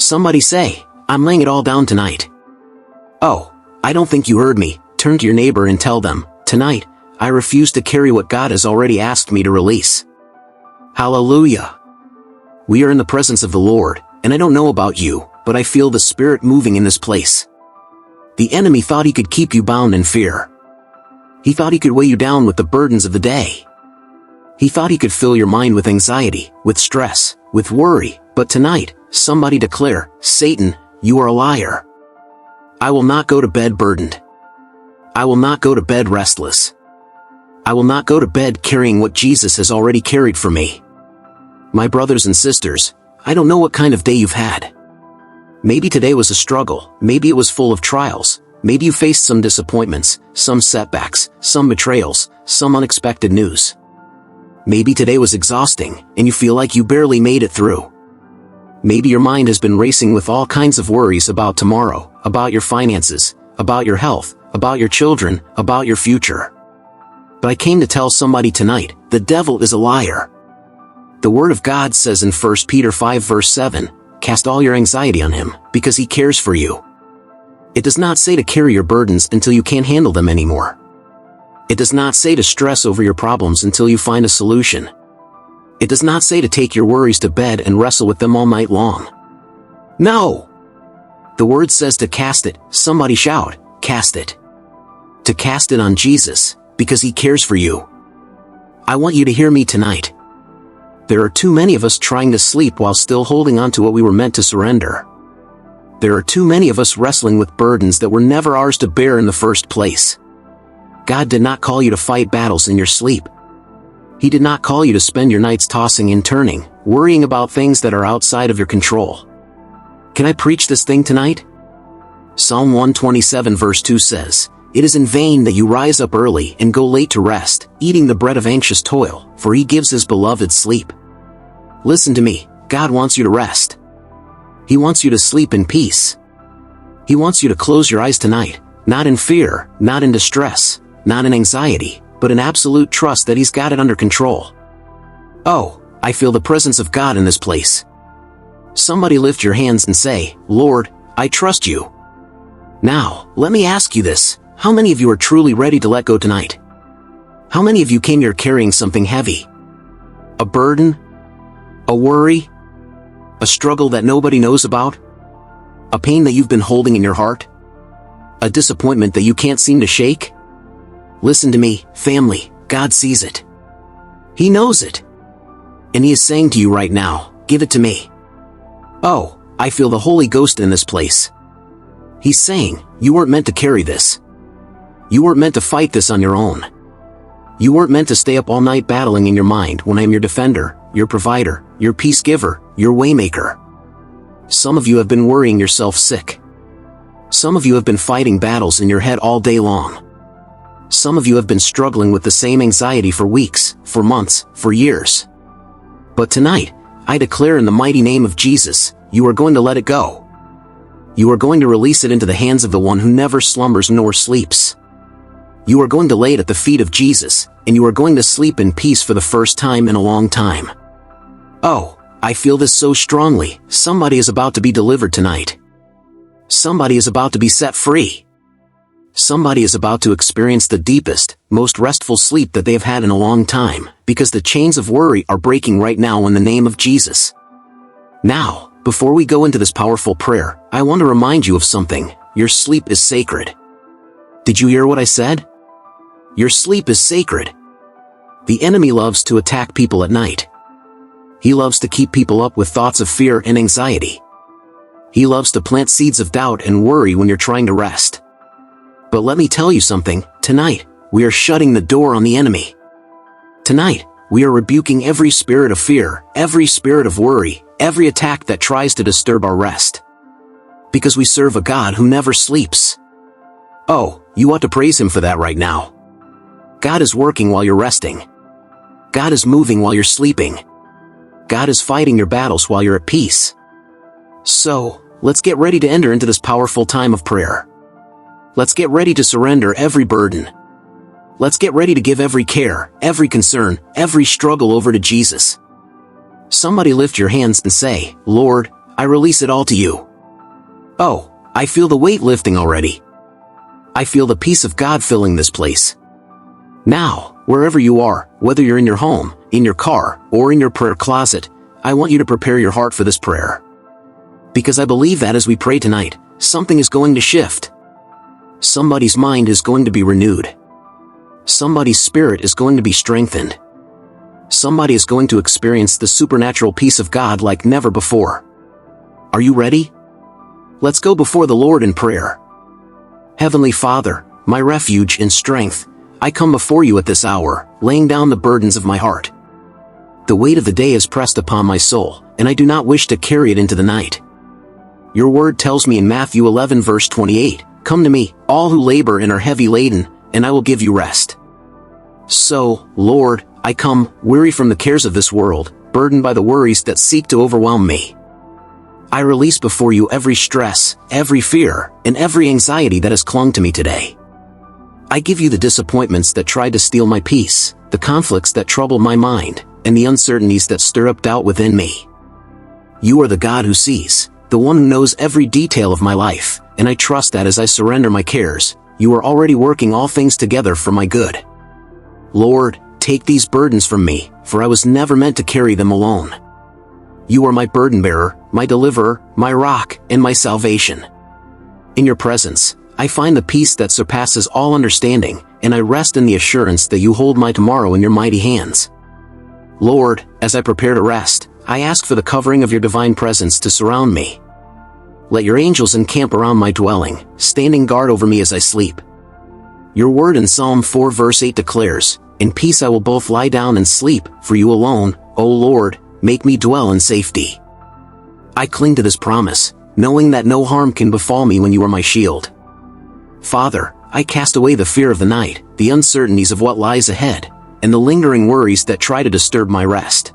Somebody say, I'm laying it all down tonight. Oh, I don't think you heard me. Turn to your neighbor and tell them, tonight, I refuse to carry what God has already asked me to release. Hallelujah. We are in the presence of the Lord, and I don't know about you, but I feel the Spirit moving in this place. The enemy thought he could keep you bound in fear. He thought he could weigh you down with the burdens of the day. He thought he could fill your mind with anxiety, with stress, with worry, but tonight, somebody declare, Satan, you are a liar. I will not go to bed burdened. I will not go to bed restless. I will not go to bed carrying what Jesus has already carried for me. My brothers and sisters, I don't know what kind of day you've had. Maybe today was a struggle, maybe it was full of trials, maybe you faced some disappointments, some setbacks, some betrayals, some unexpected news. Maybe today was exhausting, and you feel like you barely made it through. Maybe your mind has been racing with all kinds of worries about tomorrow, about your finances, about your health, about your children, about your future. But I came to tell somebody tonight, the devil is a liar. The Word of God says in 1 Peter 5 verse 7, cast all your anxiety on him, because he cares for you. It does not say to carry your burdens until you can't handle them anymore. It does not say to stress over your problems until you find a solution. It does not say to take your worries to bed and wrestle with them all night long. No! The Word says to cast it, somebody shout, cast it. To cast it on Jesus, because he cares for you. I want you to hear me tonight. There are too many of us trying to sleep while still holding on to what we were meant to surrender. There are too many of us wrestling with burdens that were never ours to bear in the first place. God did not call you to fight battles in your sleep. He did not call you to spend your nights tossing and turning, worrying about things that are outside of your control. Can I preach this thing tonight? Psalm 127 verse 2 says, it is in vain that you rise up early and go late to rest, eating the bread of anxious toil, for he gives his beloved sleep. Listen to me, God wants you to rest. He wants you to sleep in peace. He wants you to close your eyes tonight, not in fear, not in distress, not in anxiety, but in absolute trust that he's got it under control. Oh, I feel the presence of God in this place. Somebody lift your hands and say, Lord, I trust you. Now, let me ask you this. How many of you are truly ready to let go tonight? How many of you came here carrying something heavy? A burden? A worry? A struggle that nobody knows about? A pain that you've been holding in your heart? A disappointment that you can't seem to shake? Listen to me, family, God sees it. He knows it. And he is saying to you right now, give it to me. Oh, I feel the Holy Ghost in this place. He's saying, you weren't meant to carry this. You weren't meant to fight this on your own. You weren't meant to stay up all night battling in your mind when I am your defender, your provider, your peace giver, your waymaker. Some of you have been worrying yourself sick. Some of you have been fighting battles in your head all day long. Some of you have been struggling with the same anxiety for weeks, for months, for years. But tonight, I declare in the mighty name of Jesus, you are going to let it go. You are going to release it into the hands of the one who never slumbers nor sleeps. You are going to lay it at the feet of Jesus, and you are going to sleep in peace for the first time in a long time. Oh, I feel this so strongly. Somebody is about to be delivered tonight. Somebody is about to be set free. Somebody is about to experience the deepest, most restful sleep that they have had in a long time, because the chains of worry are breaking right now in the name of Jesus. Now, before we go into this powerful prayer, I want to remind you of something. Your sleep is sacred. Did you hear what I said? Your sleep is sacred. The enemy loves to attack people at night. He loves to keep people up with thoughts of fear and anxiety. He loves to plant seeds of doubt and worry when you're trying to rest. But let me tell you something, tonight, we are shutting the door on the enemy. Tonight, we are rebuking every spirit of fear, every spirit of worry, every attack that tries to disturb our rest. Because we serve a God who never sleeps. Oh, you ought to praise him for that right now. God is working while you're resting. God is moving while you're sleeping. God is fighting your battles while you're at peace. So, let's get ready to enter into this powerful time of prayer. Let's get ready to surrender every burden. Let's get ready to give every care, every concern, every struggle over to Jesus. Somebody lift your hands and say, Lord, I release it all to you. Oh, I feel the weight lifting already. I feel the peace of God filling this place. Now, wherever you are, whether you're in your home, in your car, or in your prayer closet, I want you to prepare your heart for this prayer. Because I believe that as we pray tonight, something is going to shift. Somebody's mind is going to be renewed. Somebody's spirit is going to be strengthened. Somebody is going to experience the supernatural peace of God like never before. Are you ready? Let's go before the Lord in prayer. Heavenly Father, my refuge and strength, I come before you at this hour, laying down the burdens of my heart. The weight of the day is pressed upon my soul, and I do not wish to carry it into the night. Your word tells me in Matthew 11 verse 28, "Come to me, all who labor and are heavy laden, and I will give you rest." So, Lord, I come, weary from the cares of this world, burdened by the worries that seek to overwhelm me. I release before you every stress, every fear, and every anxiety that has clung to me today. I give you the disappointments that tried to steal my peace, the conflicts that trouble my mind, and the uncertainties that stir up doubt within me. You are the God who sees, the one who knows every detail of my life, and I trust that as I surrender my cares, you are already working all things together for my good. Lord, take these burdens from me, for I was never meant to carry them alone. You are my burden bearer, my deliverer, my rock, and my salvation. In your presence, I find the peace that surpasses all understanding, and I rest in the assurance that you hold my tomorrow in your mighty hands. Lord, as I prepare to rest, I ask for the covering of your divine presence to surround me. Let your angels encamp around my dwelling, standing guard over me as I sleep. Your word in Psalm 4 verse 8 declares, "In peace I will both lie down and sleep, for you alone, O Lord, make me dwell in safety." I cling to this promise, knowing that no harm can befall me when you are my shield. Father, I cast away the fear of the night, the uncertainties of what lies ahead, and the lingering worries that try to disturb my rest.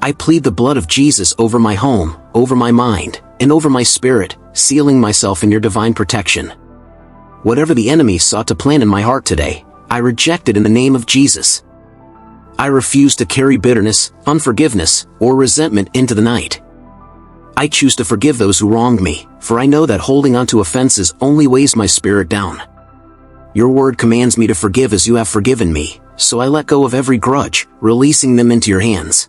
I plead the blood of Jesus over my home, over my mind, and over my spirit, sealing myself in your divine protection. Whatever the enemy sought to plant in my heart today, I reject it in the name of Jesus. I refuse to carry bitterness, unforgiveness, or resentment into the night. I choose to forgive those who wronged me, for I know that holding on to offenses only weighs my spirit down. Your word commands me to forgive as you have forgiven me, so I let go of every grudge, releasing them into your hands.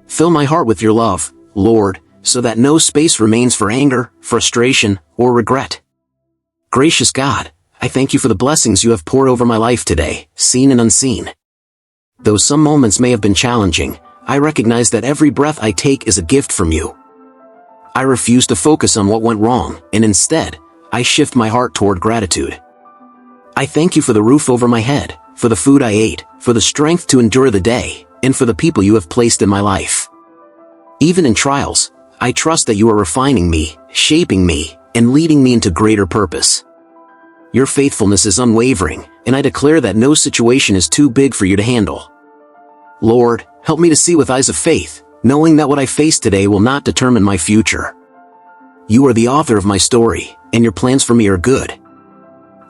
Fill my heart with your love, Lord, so that no space remains for anger, frustration, or regret. Gracious God, I thank you for the blessings you have poured over my life today, seen and unseen. Though some moments may have been challenging, I recognize that every breath I take is a gift from you. I refuse to focus on what went wrong, and instead, I shift my heart toward gratitude. I thank you for the roof over my head, for the food I ate, for the strength to endure the day, and for the people you have placed in my life. Even in trials, I trust that you are refining me, shaping me, and leading me into greater purpose. Your faithfulness is unwavering, and I declare that no situation is too big for you to handle. Lord, help me to see with eyes of faith, knowing that what I face today will not determine my future. You are the author of my story, and your plans for me are good.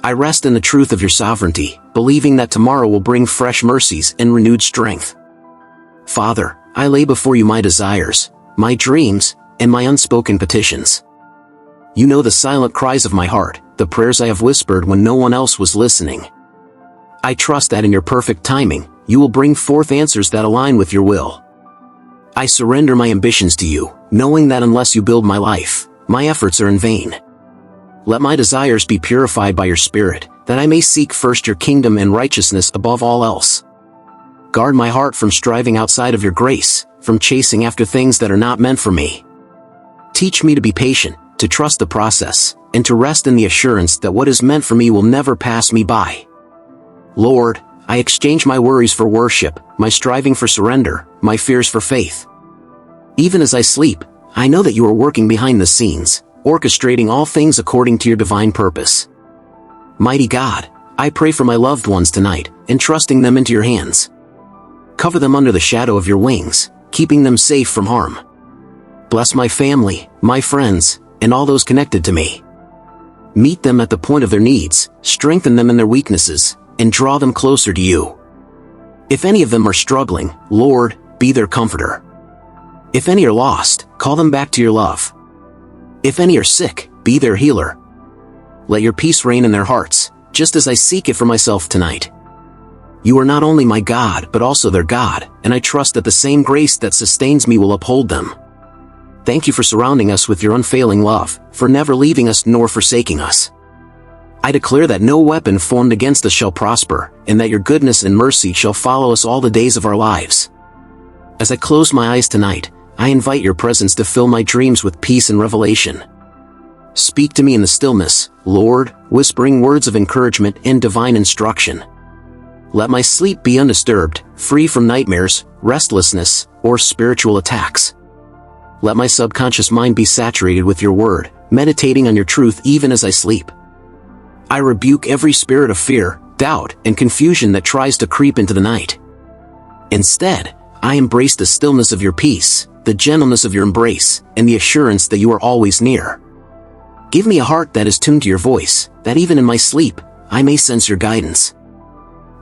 I rest in the truth of your sovereignty, believing that tomorrow will bring fresh mercies and renewed strength. Father, I lay before you my desires, my dreams, and my unspoken petitions. You know the silent cries of my heart, the prayers I have whispered when no one else was listening. I trust that in your perfect timing, you will bring forth answers that align with your will. I surrender my ambitions to you, knowing that unless you build my life, my efforts are in vain. Let my desires be purified by your Spirit, that I may seek first your kingdom and righteousness above all else. Guard my heart from striving outside of your grace, from chasing after things that are not meant for me. Teach me to be patient, to trust the process, and to rest in the assurance that what is meant for me will never pass me by. Lord, I exchange my worries for worship, my striving for surrender, my fears for faith. Even as I sleep, I know that you are working behind the scenes, orchestrating all things according to your divine purpose. Mighty God, I pray for my loved ones tonight, entrusting them into your hands. Cover them under the shadow of your wings, keeping them safe from harm. Bless my family, my friends, and all those connected to me. Meet them at the point of their needs, strengthen them in their weaknesses, and draw them closer to you. If any of them are struggling, Lord, be their comforter. If any are lost, call them back to your love. If any are sick, be their healer. Let your peace reign in their hearts, just as I seek it for myself tonight. You are not only my God but also their God, and I trust that the same grace that sustains me will uphold them. Thank you for surrounding us with your unfailing love, for never leaving us nor forsaking us. I declare that no weapon formed against us shall prosper, and that your goodness and mercy shall follow us all the days of our lives. As I close my eyes tonight, I invite your presence to fill my dreams with peace and revelation. Speak to me in the stillness, Lord, whispering words of encouragement and divine instruction. Let my sleep be undisturbed, free from nightmares, restlessness, or spiritual attacks. Let my subconscious mind be saturated with your word, meditating on your truth even as I sleep. I rebuke every spirit of fear, doubt, and confusion that tries to creep into the night. Instead, I embrace the stillness of your peace, the gentleness of your embrace, and the assurance that you are always near. Give me a heart that is tuned to your voice, that even in my sleep, I may sense your guidance.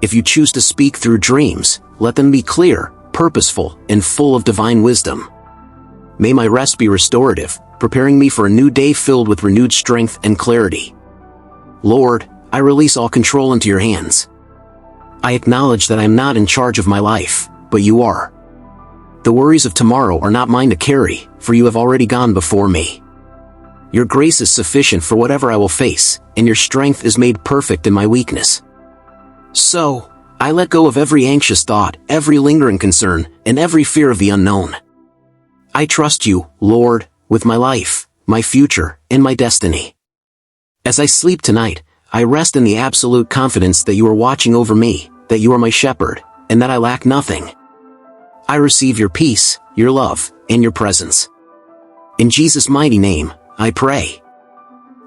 If you choose to speak through dreams, let them be clear, purposeful, and full of divine wisdom. May my rest be restorative, preparing me for a new day filled with renewed strength and clarity. Lord, I release all control into your hands. I acknowledge that I am not in charge of my life, but you are. The worries of tomorrow are not mine to carry, for you have already gone before me. Your grace is sufficient for whatever I will face, and your strength is made perfect in my weakness. So, I let go of every anxious thought, every lingering concern, and every fear of the unknown. I trust you, Lord, with my life, my future, and my destiny. As I sleep tonight, I rest in the absolute confidence that you are watching over me, that you are my shepherd, and that I lack nothing. I receive your peace, your love, and your presence. In Jesus' mighty name, I pray.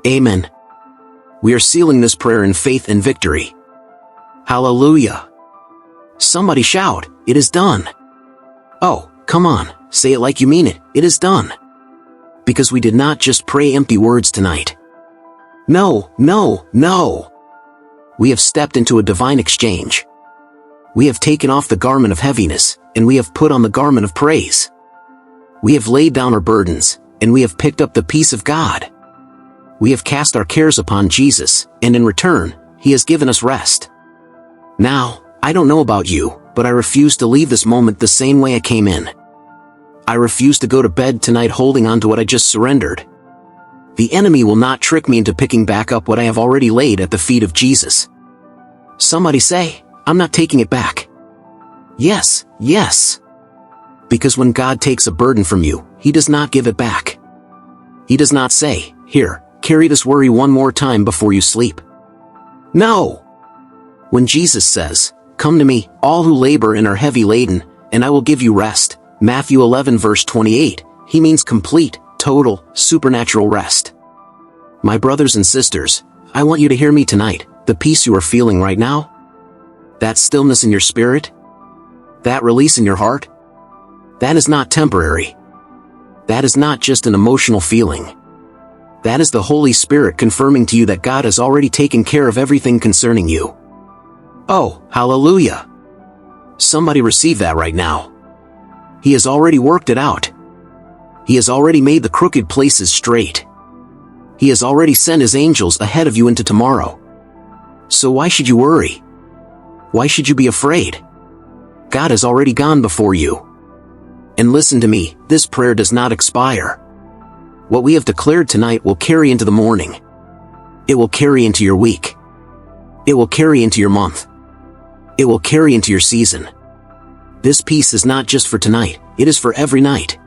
Amen. We are sealing this prayer in faith and victory. Hallelujah. Somebody shout, "It is done." Oh, come on, say it like you mean it, it is done. Because we did not just pray empty words tonight. No. We have stepped into a divine exchange. We have taken off the garment of heaviness, and we have put on the garment of praise. We have laid down our burdens, and we have picked up the peace of God. We have cast our cares upon Jesus, and in return, He has given us rest. Now, I don't know about you, but I refuse to leave this moment the same way I came in. I refuse to go to bed tonight holding on to what I just surrendered. The enemy will not trick me into picking back up what I have already laid at the feet of Jesus. Somebody say, "I'm not taking it back." Yes. Because when God takes a burden from you, He does not give it back. He does not say, "Here, carry this worry one more time before you sleep." No. When Jesus says, "Come to me, all who labor and are heavy laden, and I will give you rest," Matthew 11 verse 28, He means complete, total, supernatural rest. My brothers and sisters, I want you to hear me tonight. The peace you are feeling right now, that stillness in your spirit, that release in your heart, that is not temporary. That is not just an emotional feeling. That is the Holy Spirit confirming to you that God has already taken care of everything concerning you. Oh, hallelujah. Somebody receive that right now. He has already worked it out. He has already made the crooked places straight. He has already sent His angels ahead of you into tomorrow. So why should you worry? Why should you be afraid? God has already gone before you. And listen to me, this prayer does not expire. What we have declared tonight will carry into the morning. It will carry into your week. It will carry into your month. It will carry into your season. This peace is not just for tonight, it is for every night.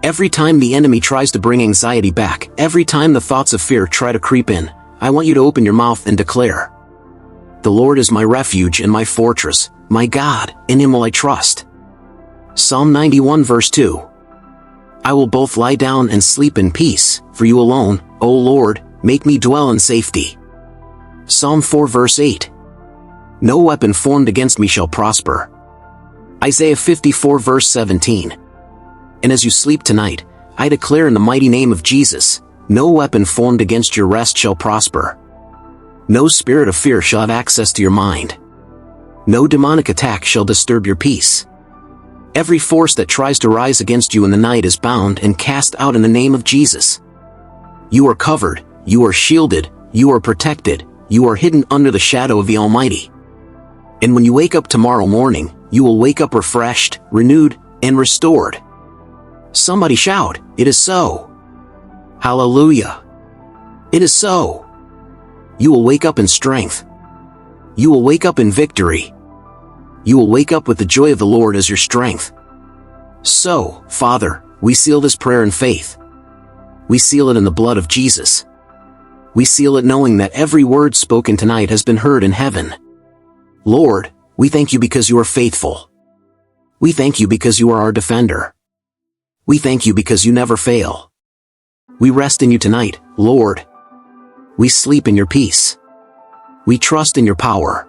Every time the enemy tries to bring anxiety back, every time the thoughts of fear try to creep in, I want you to open your mouth and declare, "The Lord is my refuge and my fortress, my God, in Him will I trust." Psalm 91 verse 2. I will both lie down and sleep in peace, for you alone, O Lord, make me dwell in safety. Psalm 4 verse 8. No weapon formed against me shall prosper. Isaiah 54 verse 17. And as you sleep tonight, I declare in the mighty name of Jesus, no weapon formed against your rest shall prosper. No spirit of fear shall have access to your mind. No demonic attack shall disturb your peace. Every force that tries to rise against you in the night is bound and cast out in the name of Jesus. You are covered, you are shielded, you are protected, you are hidden under the shadow of the Almighty. And when you wake up tomorrow morning, you will wake up refreshed, renewed, and restored. Somebody shout, "It is so." Hallelujah. It is so. You will wake up in strength. You will wake up in victory. You will wake up with the joy of the Lord as your strength. So, Father, we seal this prayer in faith. We seal it in the blood of Jesus. We seal it knowing that every word spoken tonight has been heard in heaven. Lord, we thank you because you are faithful. We thank you because you are our defender. We thank you because you never fail. We rest in you tonight, Lord. We sleep in your peace. We trust in your power.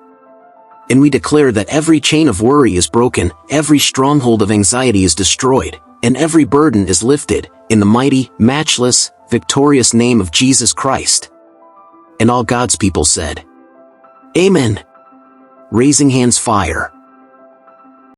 And we declare that every chain of worry is broken, every stronghold of anxiety is destroyed, and every burden is lifted, in the mighty, matchless, victorious name of Jesus Christ. And all God's people said, Amen. Raising hands fire.